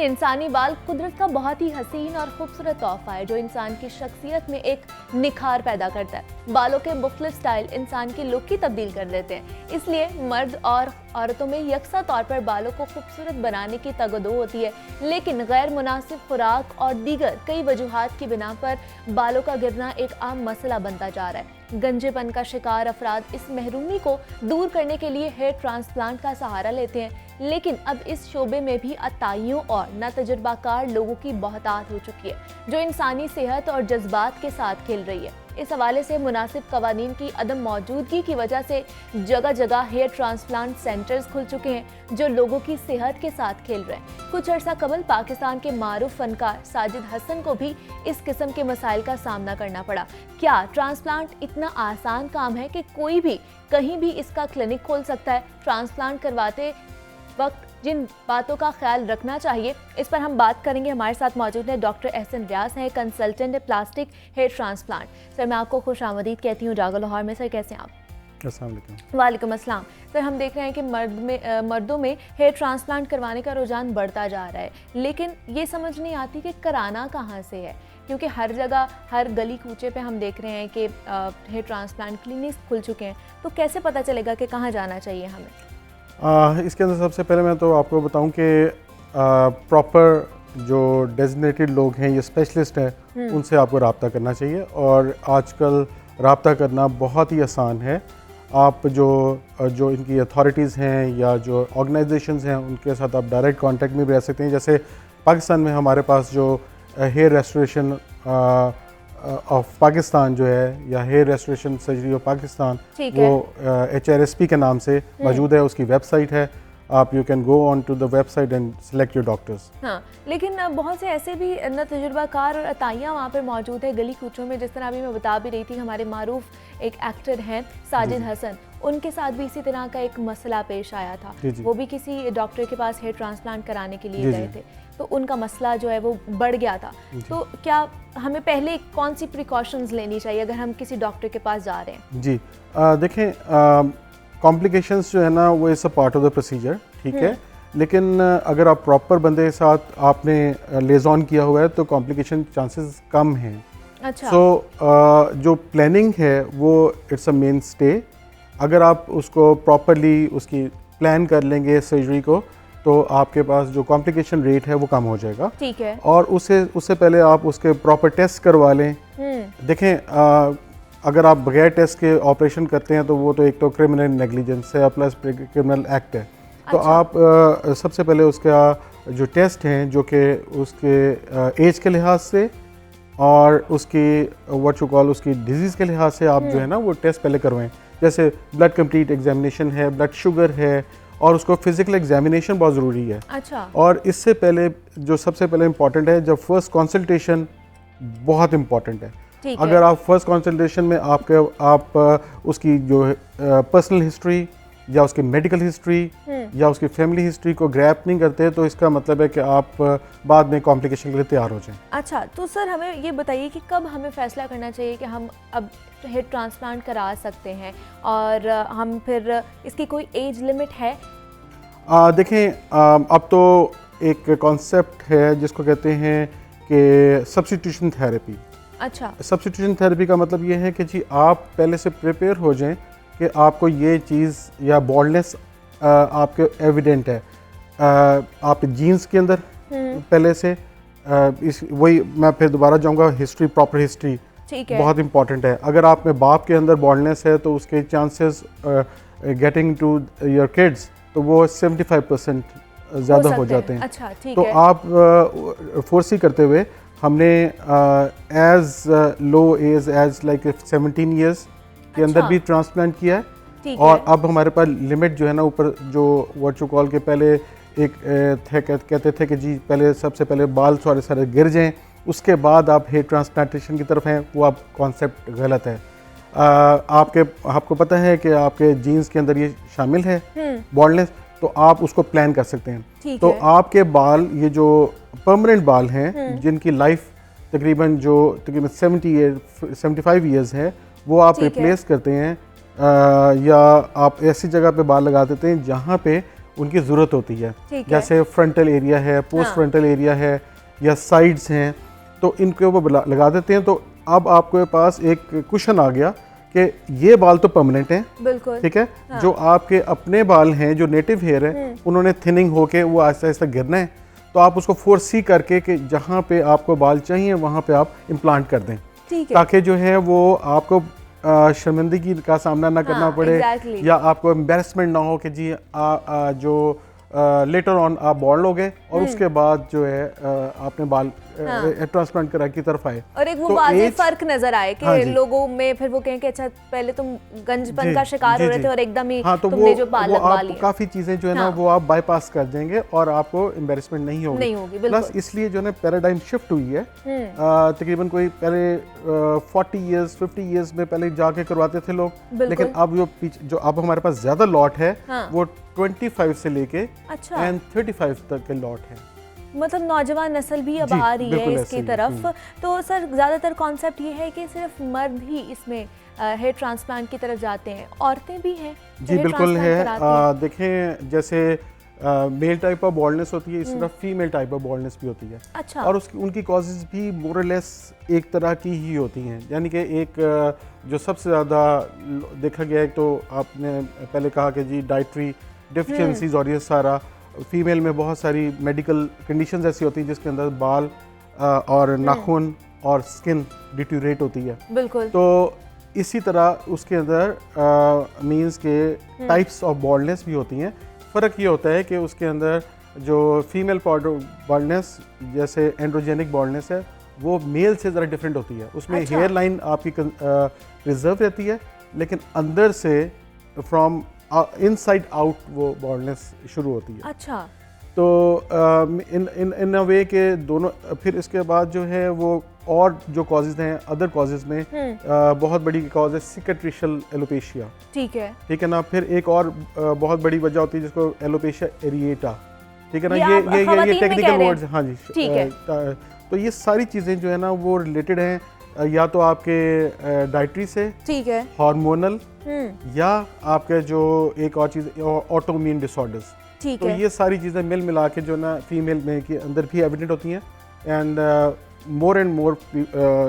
इंसानी बाल कुदरत का बहुत ही हसीन और खूबसूरत तोहफा है जो इंसान की शख्सियत में एक निखार पैदा करता है। बालों के मुख्तलिफ स्टाइल इंसान की लुक की तब्दील कर देते हैं, इसलिए मर्द और औरतों में यकसा तौर पर बालों को खूबसूरत बनाने की तगदो होती है, लेकिन गैर मुनासिब खुराक और दीगर कई वजूहात की बिना पर बालों का गिरना एक आम मसला बनता जा रहा है। गंजेपन का शिकार अफराद इस महरूमी को दूर करने के लिए हेयर ट्रांसप्लांट का सहारा लेते हैं, लेकिन अब इस शोबे में भी अताइयों और नातजुर्बाकार लोगों की बहुतायत हो चुकी है जो इंसानी सेहत और जज्बात के साथ खेल रही है। इस हवाले से मुनासिब कवानीन की अदम मौजूदगी की वजह से जगह जगह हेयर ट्रांसप्लांट सेंटर्स खुल चुके हैं जो लोगों की सेहत के साथ खेल रहे हैं। कुछ अर्सा कबल पाकिस्तान के मारूफ फनकार साजिद हसन को भी इस किस्म के मसाइल का सामना करना पड़ा। क्या ट्रांसप्लांट इतना आसान काम है कि कोई भी कहीं भी इसका क्लिनिक खोल सकता है? ट्रांसप्लांट करवाते वक्त जिन बातों का ख्याल रखना चाहिए, इस पर हम बात करेंगे। हमारे साथ मौजूद हैं डॉक्टर एहसन रियाज हैं, consultant plastic hair transplant. Sir, मैं आपको खुश आमदीद कहती हूँ जागो लाहौर में। सर, कैसे हैं आप? अस्सलाम वालेकुम। वालेकुम अस्सलाम। सर, हम देख रहे हैं कि मर्दों में हेयर ट्रांसप्लांट करवाने का रुझान बढ़ता जा रहा है, लेकिन ये समझ नहीं आती कि कराना कहाँ से है, क्योंकि हर जगह हर गली कूचे पे हम देख रहे हैं कि हेयर ट्रांसप्लांट क्लिनिक खुल चुके हैं। तो कैसे पता चलेगा कि कहाँ जाना चाहिए हमें? इसके अंदर सबसे पहले मैं तो आपको बताऊं कि प्रॉपर जो डेजिग्नेटेड लोग हैं, ये स्पेशलिस्ट हैं, उनसे आपको रब्ता करना चाहिए। और आजकल रब्ता करना बहुत ही आसान है। आप जो इनकी अथॉरिटीज़ हैं या जो ऑर्गेनाइजेशंस हैं, उनके साथ आप डायरेक्ट कांटेक्ट में भी रह सकते हैं। जैसे पाकिस्तान में हमारे पास जो हेयर रेस्टोरेशन ऑफ पाकिस्तान जो है, या hair restoration surgery of Pakistan, वो HRSP के नाम से मौजूद है। उसकी वेबसाइट है, आप you can go on to the website and select your doctors. हाँ, लेकिन बहुत से ऐसे भी न तजुर्बाकार और अताइयाँ वहाँ पर मौजूद है गली कूचों में। जिस तरह अभी मैं बता भी रही थी, हमारे मारूफ एक एक्टर हैं साजिद हसन, उनके साथ भी इसी तरह का एक मसला पेश आया था। वो भी किसी डॉक्टर के पास हेयर ट्रांसप्लांट कराने के लिए गए थे, तो उनका मसला जो है वो बढ़ गया था। तो क्या हमें पहले कौन सी प्रिकॉशंस लेनी चाहिए अगर हम किसी डॉक्टर के पास जा रहे हैं? जी, देखें, कॉम्प्लिकेशंस जो है ना, वो is a part of the procedure, ठीक है। लेकिन अगर आप प्रॉपर बंदे के साथ आपने लेज़ॉन किया हुआ है तो कॉम्प्लिकेशन चांसेस कम हैं। अच्छा। जो प्लानिंग है वो इट्स अ मेन स्टे। अगर आप उसको प्रॉपरली उसकी प्लान कर लेंगे सर्जरी को, तो आपके पास जो कॉम्प्लिकेशन रेट है वो कम हो जाएगा। ठीक है। और उससे पहले आप उसके प्रॉपर टेस्ट करवा लें। देखें, अगर आप बगैर टेस्ट के ऑपरेशन करते हैं तो वो तो एक तो क्रिमिनल नेग्लिजेंस है प्लस क्रिमिनल एक्ट है। तो आप सबसे पहले उसका जो टेस्ट हैं, जो कि उसके एज के लिहाज से और उसकी व्हाट यू कॉल उसकी डिजीज़ के लिहाज से आप जो है ना वो टेस्ट पहले करवाएं। जैसे ब्लड कंप्लीट एग्जामिनेशन है, ब्लड शुगर है, और उसको फिजिकल एग्जामिनेशन बहुत ज़रूरी है। अच्छा। और इससे पहले जो सबसे पहले इम्पॉर्टेंट है, जब फर्स्ट कंसल्टेशन बहुत इम्पॉर्टेंट है। अगर आप फर्स्ट कंसल्टेशन में आप उसकी जो पर्सनल हिस्ट्री या उसकी मेडिकल हिस्ट्री या उसकी फैमिली हिस्ट्री को ग्रैप नहीं करते, तो इसका मतलब है कि आप बाद में कॉम्प्लिकेशन के लिए तैयार हो जाएं। अच्छा, तो सर हमें ये बताइए कि कब हमें फैसला करना चाहिए कि हम अब हेयर ट्रांसप्लांट करा सकते हैं, और हम फिर इसकी कोई एज लिमिट है? देखें, अब तो एक कॉन्सेप्ट है जिसको कहते हैं कि सब्स्टिट्यूशन थेरेपी। अच्छा। सब्स्टिट्यूशन थेरेपी का मतलब ये है कि जी आप पहले से प्रिपेयर हो जाएं कि आपको ये चीज़ या बॉल्डनेस आपके एविडेंट है, आप जीन्स के अंदर पहले से वही मैं फिर दोबारा जाऊंगा, हिस्ट्री, प्रॉपर हिस्ट्री बहुत इंपॉर्टेंट है। अगर आप में बाप के अंदर बॉल्डनेस है तो उसके chances getting to your kids तो वो 75% ज़्यादा हो जाते हैं। अच्छा, ठीक तो है। आप फोर्सी करते हुए हमने as low as age like 17 years के अंदर भी ट्रांसप्लांट किया है। और अब हमारे पास लिमिट जो है ना ऊपर जो व्हाट यू कॉल के पहले एक कहते थे कि जी पहले सबसे पहले बाल सारे गिर जाएं, उसके बाद आप हेयर ट्रांसप्लांटेशन की तरफ हैं, वो आप कॉन्सेप्ट गलत है। आपको पता है कि आपके जीन्स के अंदर ये शामिल है बॉल्डनेस, तो आप उसको प्लान कर सकते हैं। तो आपके बाल, ये जो परमानेंट बाल हैं जिनकी लाइफ तकरीबन 75 ईयर्स है, वो आप रिप्लेस करते हैं, या आप ऐसी जगह पे बाल लगा देते हैं जहाँ पे उनकी ज़रूरत होती है। जैसे फ्रंटल एरिया है, पोस्ट फ्रंटल एरिया है या साइड्स हैं, तो इनके ऊपर लगा देते हैं। तो अब आपके पास एक कुशन आ गया कि ये बाल तो परमानेंट हैं, बिल्कुल ठीक है। जो आपके अपने बाल हैं, जो नेटिव हेयर है, उन्होंने थिनिंग होके वो आहिस्ता आहिस्ता गिरना है, तो आप उसको फोर्सी करके कि जहाँ पे आपको बाल चाहिए वहाँ पे आप इम्प्लांट कर दें, ताकि जो है वो आपको शर्मिंदगी का सामना ना करना पड़े, या आपको एम्बेरसमेंट ना हो कि जी जो लेटर ऑन आप बॉल्ड हो गए और उसके बाद जो है आपने बाल ट्रांसप्लांट करा की तरफ आए, और एक वो वाज़ेह फर्क नजर आए कि लोगों में फिर वो कहें कि अच्छा पहले तुम गंजपन का शिकार हो रहे थे और एकदम ही तुमने जो बाल लगवा लिए। काफी चीजें जो है ना वो आप बाईपास कर देंगे और आपको एम्बेरसमेंट नहीं होगी। प्लस इसलिए जो है पैराडाइम शिफ्ट हुई है, तकरीबन कोई पहले 40 इयर्स 50 इयर्स में पहले जाके करवाते थे लोग, लेकिन अब जो अब हमारे पास ज्यादा लॉट है वो 25 से लेके एंड 35 तक के लॉट है। मतलब नौजवान नस्ल भी अब आ रही है इसकी तरफ। तो सर ज़्यादातर कॉन्सेप्ट ये है कि सिर्फ मर्द ही इसमें हेयर ट्रांसप्लांट की तरफ जाते हैं, औरतें भी हैं? जी बिल्कुल है। देखें जैसे मेल टाइप ऑफ बॉल्डनेस होती है, इसी तरह फीमेल टाइप ऑफ बॉल्डनेस भी होती है। अच्छा। और उनकी कॉजेज भी मोर लेस एक तरह की ही होती हैं। यानी कि एक जो सबसे ज़्यादा देखा गया है, तो आपने पहले कहा कि जी डाइटरी डिफिशिएंसीज, और ये सारा फीमेल में बहुत सारी मेडिकल कंडीशंस ऐसी होती हैं जिसके अंदर बाल और नाखून और स्किन डिट्यूरेट होती है। बिल्कुल। तो इसी तरह उसके अंदर मींस के टाइप्स ऑफ बॉल्डनेस भी होती हैं। फ़र्क ये होता है कि उसके अंदर जो फीमेल बॉल्डनेस जैसे एंड्रोजेनिक बॉल्डनेस है वो मेल से ज़रा डिफरेंट होती है। उसमें हेयर लाइन आपकी रिजर्व रहती है, लेकिन अंदर से फ्रॉम इनसाइड आउट वो बॉल्डनेस शुरू होती है। अच्छा। तो इन अ वे के दोनों, फिर इसके बाद जो है वो और जो कॉजेज़ हैं अदर कॉजेज़ में बहुत बड़ी कॉज है सिकेट्रिशियल एलोपेशिया। ठीक है ना। फिर एक और बहुत बड़ी वजह होती है जिसको एलोपेशिया एरिएटा, ठीक है ना। ये टेक्निकल वर्ड्स। हाँ जी, ठीक है। तो ये सारी चीज़ें जो है ना वो रिलेटेड हैं या तो आपके डाइटरी से, ठीक है, हार्मोनल, या आपके जो एक और चीज़ ऑटोइम्यून डिसऑर्डर्स। ठीक तो है। ये सारी चीज़ें मिल मिला के जो ना फीमेल में के अंदर भी एविडेंट होती हैं, एंड मोर एंड मोर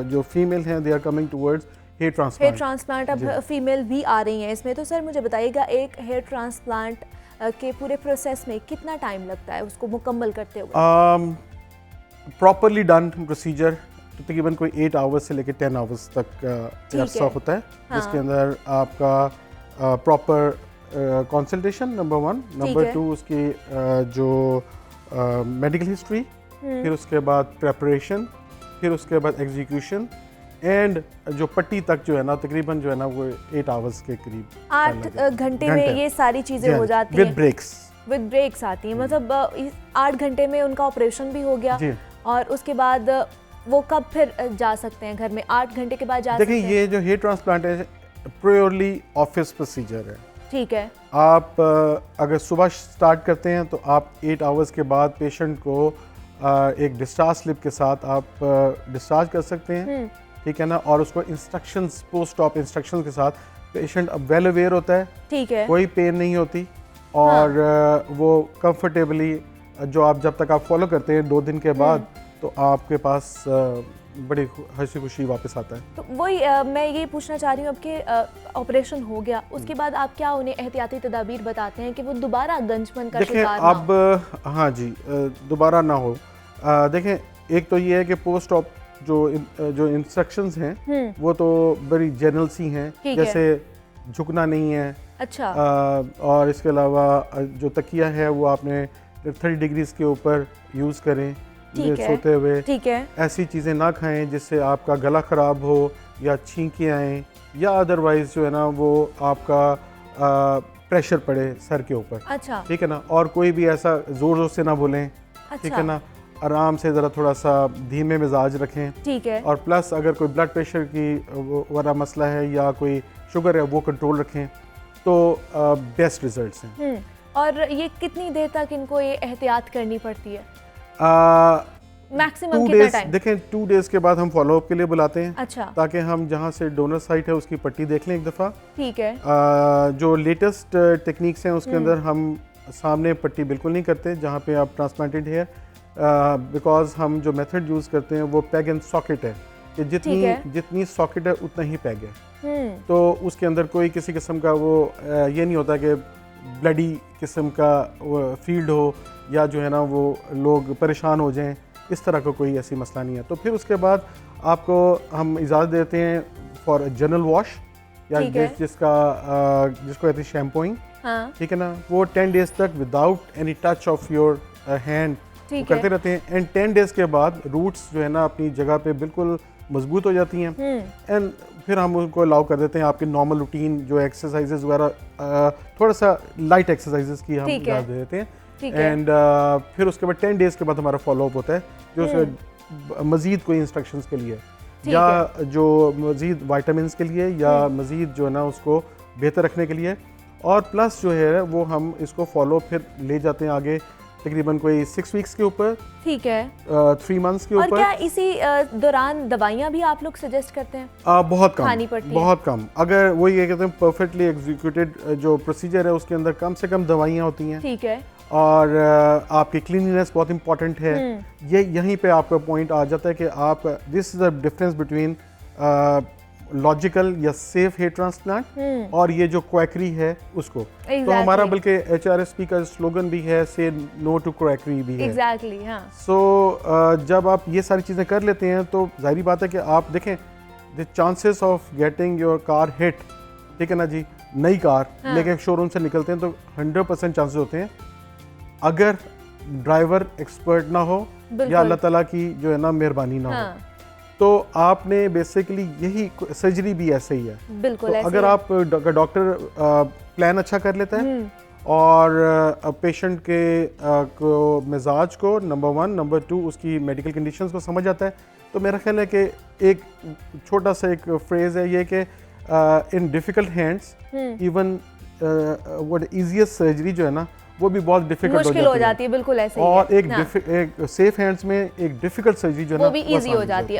जो फीमेल हैं they are coming towards hair transplant. अब फीमेल भी आ रही हैं इसमें। तो सर मुझे बताइएगा, एक हेयर ट्रांसप्लांट के पूरे प्रोसेस में कितना टाइम लगता है उसको मुकम्मल करते हुए? प्रॉपरली डन प्रोसीजर तो तकरीबन कोई 8 आवर्स से लेकर 10 आवर्स तक अरसा होता है, जिसके अंदर आपका प्रॉपर कंसल्टेशन नंबर 1, नंबर 2 उसकी जो मेडिकल हिस्ट्री, फिर उसके बाद प्रेपरेशन, फिर उसके बाद एग्जीक्यूशन, एंड जो पट्टी तक जो है ना तकरीबन जो है ना वो 8 आवर्स के करीब 8 घंटे में ये सारी चीज़ें हो जाती हैं विद ब्रेक्स आती हैं। मतलब 8 घंटे में उनका ऑपरेशन भी हो गया, और उसके बाद वो कब फिर जा सकते हैं घर में? 8 घंटे के बाद जा सकते हैं? देखिए, ये जो हेयर ट्रांसप्लांट है प्योरली ऑफिस प्रोसीजर है। ठीक है। आप अगर सुबह स्टार्ट करते हैं तो आप 8 आवर्स के बाद पेशेंट को एक डिस्चार्ज स्लिप के साथ आप डिस्चार्ज कर सकते हैं, ठीक है ना। और उसको इंस्ट्रक्शंस, पोस्ट ऑप इंस्ट्रक्शंस के साथ पेशेंट अब वेल अवेयर होता है, ठीक है, कोई पेन नहीं होती, और वो कंफर्टेबली जो आप जब तक आप फॉलो करते हैं 2 दिन के बाद, तो आपके पास बड़ी हंसी खुशी वापस आता है। तो वही मैं ये पूछना चाह रही हूँ, आपके ऑपरेशन हो गया उसके बाद आप क्या उन्हें एहतियाती तदाबीर बताते हैं कि वो दोबारा गंजपन का शिकार ना हो? हाँ जी, दोबारा ना हो। देखें, एक तो ये है कि पोस्ट ऑप जो इंस्ट्रक्शंस हैं वो तो बड़ी जनरल सी हैं, जैसे झुकना नहीं है। अच्छा। और इसके अलावा जो तकिया है वो आपने 30 डिग्रीज के ऊपर यूज़ करें सोते हुए। ठीक है। ऐसी चीज़ें ना खाएं जिससे आपका गला ख़राब हो या छींकें आएँ, या अदरवाइज़ जो है ना वो आपका प्रेशर पड़े सर के ऊपर। अच्छा। ठीक है ना। और कोई भी ऐसा ज़ोर ज़ोर से ना बोलें। अच्छा। ठीक है ना। आराम से ज़रा थोड़ा सा धीमे मिजाज रखें। ठीक है। और प्लस अगर कोई ब्लड प्रेशर की वाला मसला है या कोई शुगर है वो कंट्रोल रखें, तो बेस्ट रिजल्ट्स हैं। और ये कितनी देर तक इनको ये एहतियात करनी पड़ती है? मैक्सिमम कितना टाइम? देखें, 2 डेज के बाद हम फॉलोअप के लिए बुलाते हैं। अच्छा। ताकि हम जहाँ से डोनर साइट है उसकी पट्टी देख लें एक दफ़ा। ठीक है। जो लेटेस्ट टेक्निक्स हैं उसके अंदर हम सामने पट्टी बिल्कुल नहीं करते जहाँ पे आप ट्रांसप्लांटेड हेयर, बिकॉज हम जो मेथड यूज़ करते हैं वो पैग एंड सॉकेट है कि जितनी सॉकेट है उतना ही पैग है। तो उसके अंदर कोई किसी किस्म का वो ये नहीं होता कि ब्लडी किस्म का फील्ड हो या जो है ना वो लोग परेशान हो जाएं, इस तरह का कोई ऐसी मसला नहीं है। तो फिर उसके बाद आपको हम इजाज़त देते हैं फॉर जनरल वॉश या जिसको कहते हैं शैम्पूइंग, ठीक है ना, वो 10 डेज तक without any touch of your hand करते रहते हैं। एंड 10 डेज के बाद रूट्स जो है ना अपनी जगह पे बिल्कुल मजबूत हो जाती हैं। एंड फिर हम उनको अलाउ कर देते हैं आपके नॉर्मल रूटीन जो एक्सरसाइजेज वगैरह, थोड़ा सा लाइट एक्सरसाइजेज की हम इजाज़त दे देते हैं। एंड फिर उसके बाद 10 डेज के बाद हमारा फॉलोअप होता है जो मज़ीद कोई इंस्ट्रक्शंस के लिए या जो मज़ीद वाइटामिन के लिए या मज़ीद जो है ना उसको बेहतर रखने के लिए, और प्लस जो है वो हम इसको फॉलो फिर ले जाते हैं आगे तकरीबन कोई 6 वीक्स के ऊपर, ठीक है, 3 मंथ्स के ऊपर। और क्या इसी दौरान दवाइयाँ भी आप लोग सजेस्ट करते हैं? बहुत कम, खानी पड़ती है बहुत कम। अगर वो ये कहते हैं परफेक्टली एग्जीक्यूटेड जो प्रोसीजर है उसके अंदर कम से कम दवाइयाँ होती हैं, ठीक है, और आपकी क्लीनलीनेस बहुत इंपॉर्टेंट है। ये यहीं पे आपका पॉइंट आ जाता है कि आप this is the difference between logical या सेफ हेयर ट्रांसप्लांट और ये जो क्वैकरी है उसको। तो हमारा बल्कि HRSP का स्लोगन भी है, से नो टू क्वैकरी भी है। एग्जैक्टली, हाँ। सो जब आप ये सारी चीज़ें कर लेते हैं तो जाहिर बात है कि आप देखें the chances of getting your car hit, ठीक है ना जी, नई कार लेके शोरूम से निकलते हैं तो 100% चांसेस होते हैं अगर ड्राइवर एक्सपर्ट ना हो या अल्लाह ताला की जो है ना मेहरबानी ना हो। तो आपने बेसिकली यही सर्जरी भी ऐसे ही है। बिल्कुल, तो अगर आप डॉक्टर प्लान अच्छा कर लेता है और पेशेंट के को मिजाज को नंबर 1, नंबर 2 उसकी मेडिकल कंडीशंस को समझ आता है, तो मेरा ख्याल है कि एक छोटा सा एक फ्रेज है ये कि इन difficult hands even what easiest surgery जो है ना वो भी बहुत डिफिकल्ट हो जाती है। बिल्कुल ऐसे ही और एक सेफ हैंड्स में एक डिफिकल्ट सर्जरी जो है ना वो भी इजी हो जाती है।